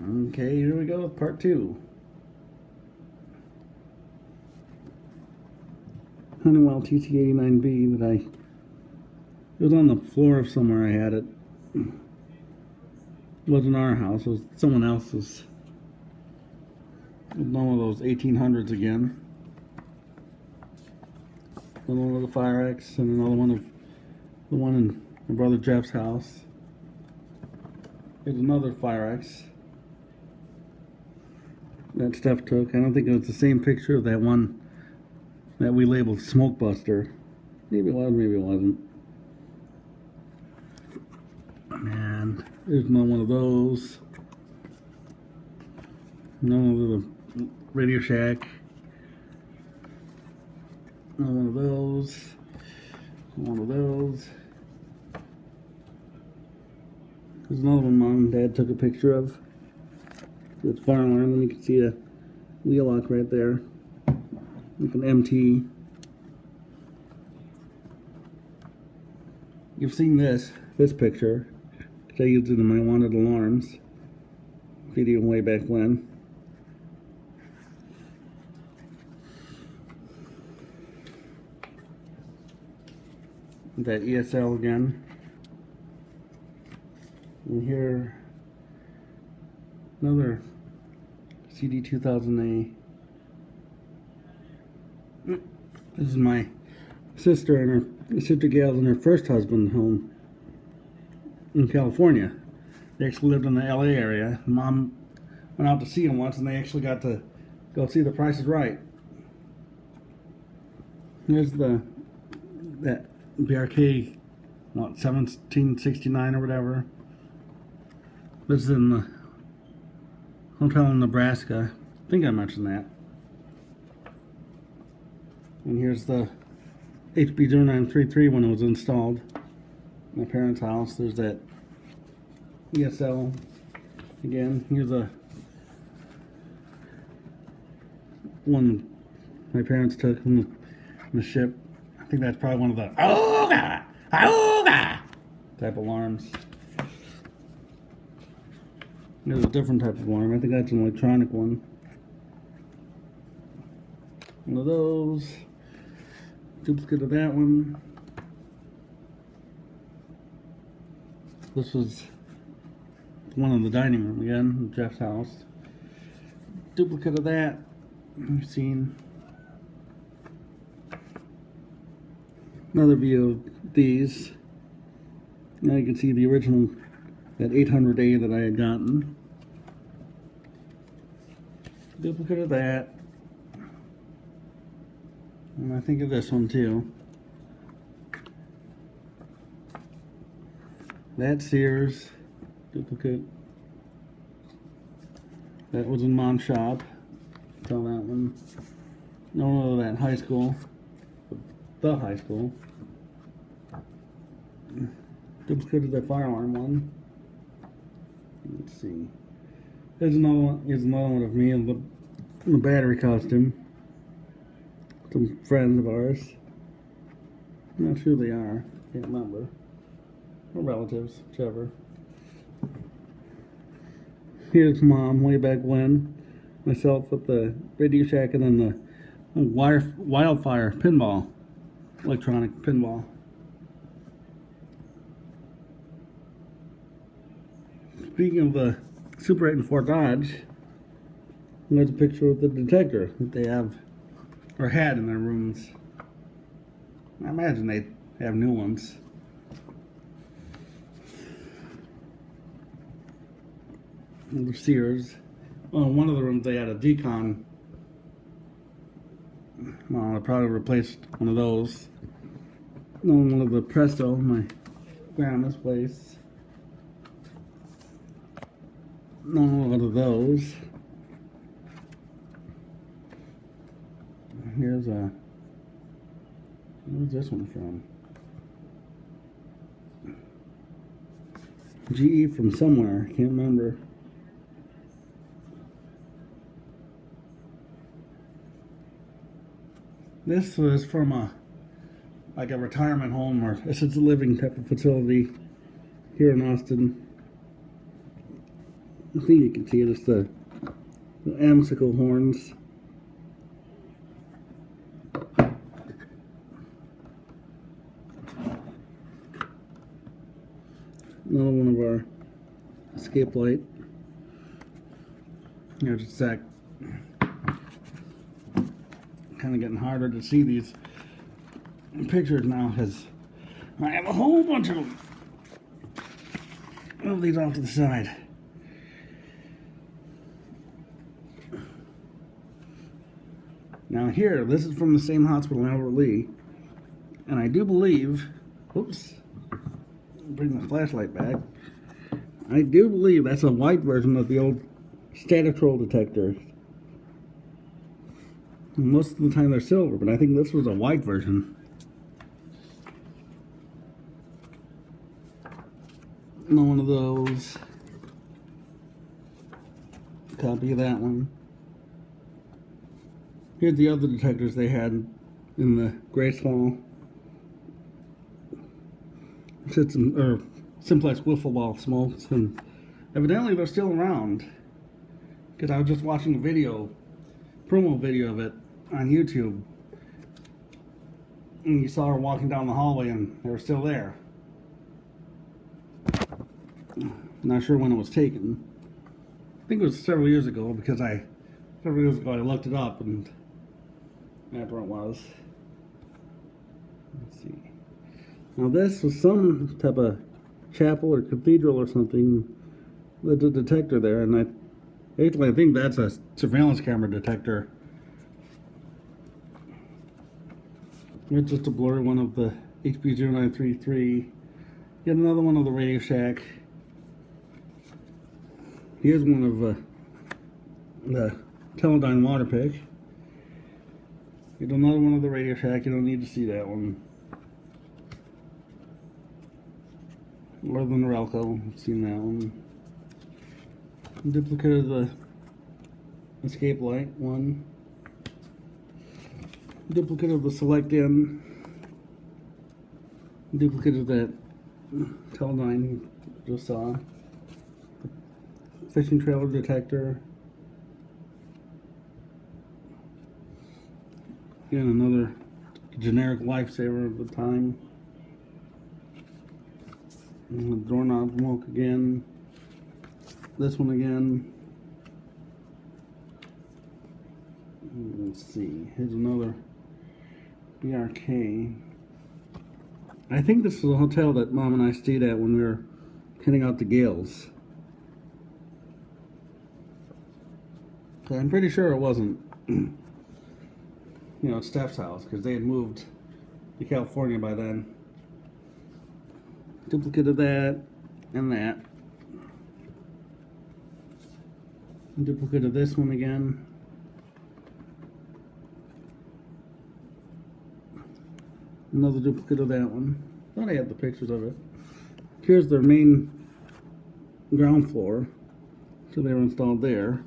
Okay, here we go with part 2. Honeywell TC89B that it was on the floor of somewhere I had it. It wasn't our house, it was someone else's. It was one of those 1800s again. Another one of the Fire X and another one of the one in my brother Jeff's house. Here's another Fire X. That Steph took. I don't think it was the same picture of that one that we labeled Smoke Buster. Maybe it was, maybe it wasn't. And there's another one of those. Another one of the Radio Shack. Another one of those. One of those. There's another one Mom and Dad took a picture of. It's fire alarm, and you can see a wheel lock right there. Like an MT. You've seen this picture. I used it in my Wanted Alarms video way back when. That ESL again. And here, another CD2000A. This is my sister and her sister Gail and her first husband home in California. They actually lived in the LA area. Mom went out to see them once, and they actually got to go see The Price is Right. Here's that BRK, what, 1769 or whatever. This is in the hotel in Nebraska. I think I mentioned that. And here's the HB0933 when it was installed in my parents' house. There's that ESL again. Here's a one my parents took from the ship. I think that's probably one of the Auga! Auga! type alarms. There's a different type of alarm. I think that's an electronic one. One of those. Duplicate of that one. This was one in the dining room again, Jeff's house. Duplicate of that. You've seen another view of these. Now you can see the original, that 800A that I had gotten. Duplicate of that. And I think of this one too. That Sears duplicate. That was in Mom's shop. Tell that one. No, that high school. The high school. Duplicate of that fire alarm one. Let's see. Here's another one. Here's another one of me in the battery costume. Some friends of ours. I'm not sure who they are. Can't remember. Or relatives, whichever. Here's Mom way back when. Myself with the Radio Shack and then the Wildfire pinball. Electronic pinball. Speaking of the Super 8 and 4 Dodge, there's a picture of the detector that they have or had in their rooms. I imagine they have new ones. And the Sears. Well, in one of the rooms they had a Decon. Well, I probably replaced one of those. One of the Presto, my grandma's place. One of those. Here's a. Where's this one from? GE from somewhere. Can't remember. This was from a retirement home or assisted living type of facility here in Austin. I think you can see it. It's the amsicle horns. Another one of our escape light. Here's a sec. Kind of getting harder to see these pictures now because I have a whole bunch of them. Move these off to the side. Now here, this is from the same hospital in Albert Lea, and I do believe, oops, bring the flashlight back. I do believe that's a white version of the old Statotrol detector. Most of the time they're silver, but I think this was a white version. Another one of those. Copy of that one. Here's the other detectors they had in the Grace Hall. Simplex wiffle ball smokes, and evidently they're still around. Because I was just watching a video, promo video of it on YouTube, and you saw her walking down the hallway, and they were still there. Not sure when it was taken. I think it was several years ago because several years ago I looked it up and that's where it was. Let's see. Now this was some type of chapel or cathedral or something with a detector there, and I think that's a surveillance camera detector. It's just a blurry one of the HP0933. Yet another one of the Radio Shack. Here's one of the Teledyne water pick. Here's another one of the Radio Shack. You don't need to see that one. Or the Norelco. I've seen that one. Duplicate of the escape light one. Duplicate of the Select N. Duplicate of that Teledyne you just saw. Fishing trailer detector. Again, another generic lifesaver of the time. And the doorknob smoke again. This one again. Let's see. Here's another BRK. I think this is a hotel that Mom and I stayed at when we were heading out to Gales. I'm pretty sure it wasn't, Steph's house, because they had moved to California by then. Duplicate of that and that. And duplicate of this one again. Another duplicate of that one. Thought I had the pictures of it. Here's their main ground floor. So they were installed there.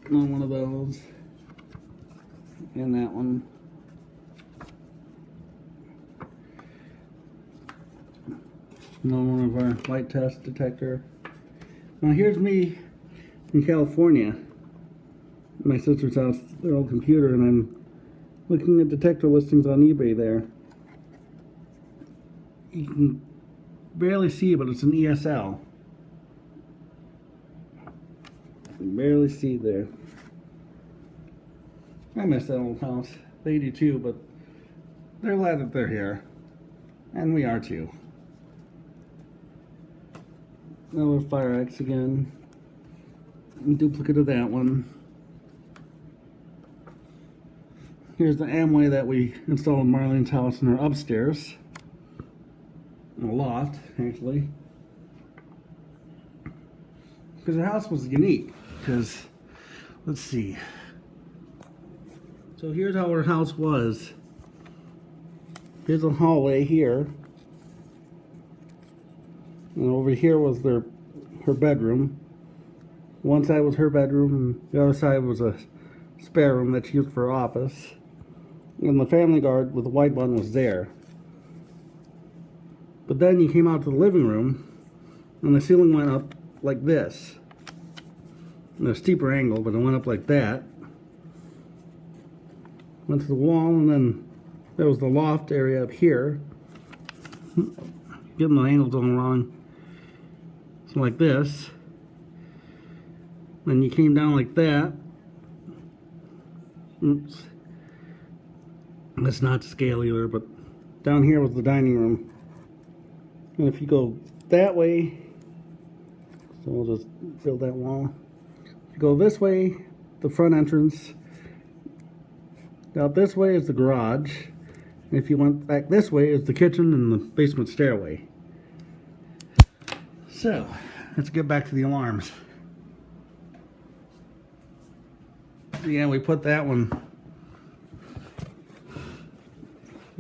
Another one of those. And that one. Another one of our light test detector. Now here's me in California. My sister's house, their old computer, and I'm looking at detector listings on eBay there. You can barely see it, but it's an ESL. You can barely see it there. I miss that old house. They do too, but they're glad that they're here. And we are too. Another FireX again. A duplicate of that one. Here's the Amway that we installed in Marlene's house in her upstairs. In a loft, actually. Because her house was unique. Because, let's see. So here's how her house was. Here's a hallway here. And over here was her bedroom. One side was her bedroom, and the other side was a spare room that she used for her office. And the family guard with the white one was there. But then you came out to the living room, And the ceiling went up like this. In a steeper angle, but it went up like that. Went to the wall, and then there was the loft area up here. Getting the angles all wrong. So like this. Then you came down like that. Oops. That's not to scale either, but down here was the dining room. And if you go that way, so we'll just build that wall. If you go this way, the front entrance. Out this way is the garage. And if you went back this way is the kitchen and the basement stairway. So, let's get back to the alarms. Yeah, we put that one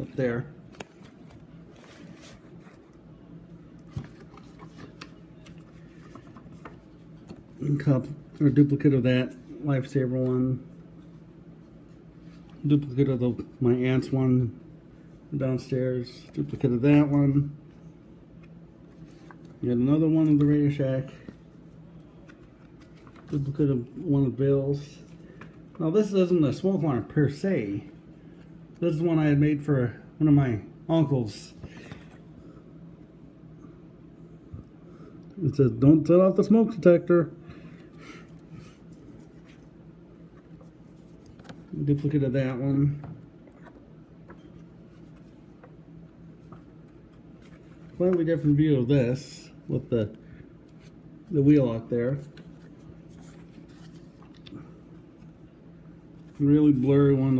up there. Cup, or a duplicate of that Lifesaver one. Duplicate of my aunt's one downstairs. Duplicate of that one. Got another one of the Radio Shack. Duplicate of one of Bill's. Now this isn't a smoke alarm per se. This is one I had made for one of my uncles. It says, "Don't set off the smoke detector." Duplicate of that one. Slightly different view of this with the wheel out there. Really blurry one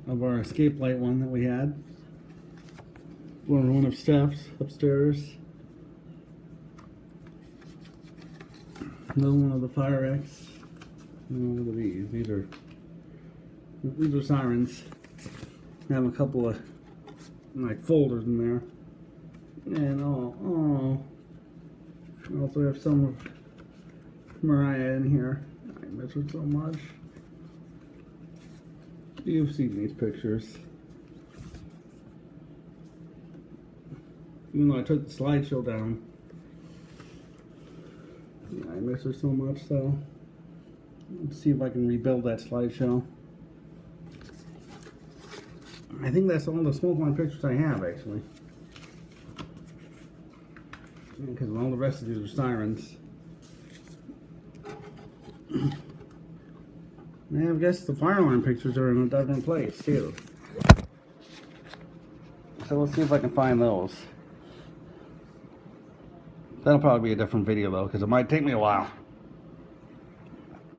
of our escape light one that we had. One of Steph's upstairs. Another one of the Fire-X. What are these? These are sirens. I have a couple of like folders in there. And I also have some of Mariah in here. I miss her so much. You've seen these pictures. Even though I took the slideshow down. Yeah, I miss her so much, so let's see if I can rebuild that slideshow. I think that's all the smoke alarm pictures I have, actually. Because all the rest of these are sirens. And I guess the fire alarm pictures are in a different place, too. So let's see if I can find those. That'll probably be a different video, though, because it might take me a while.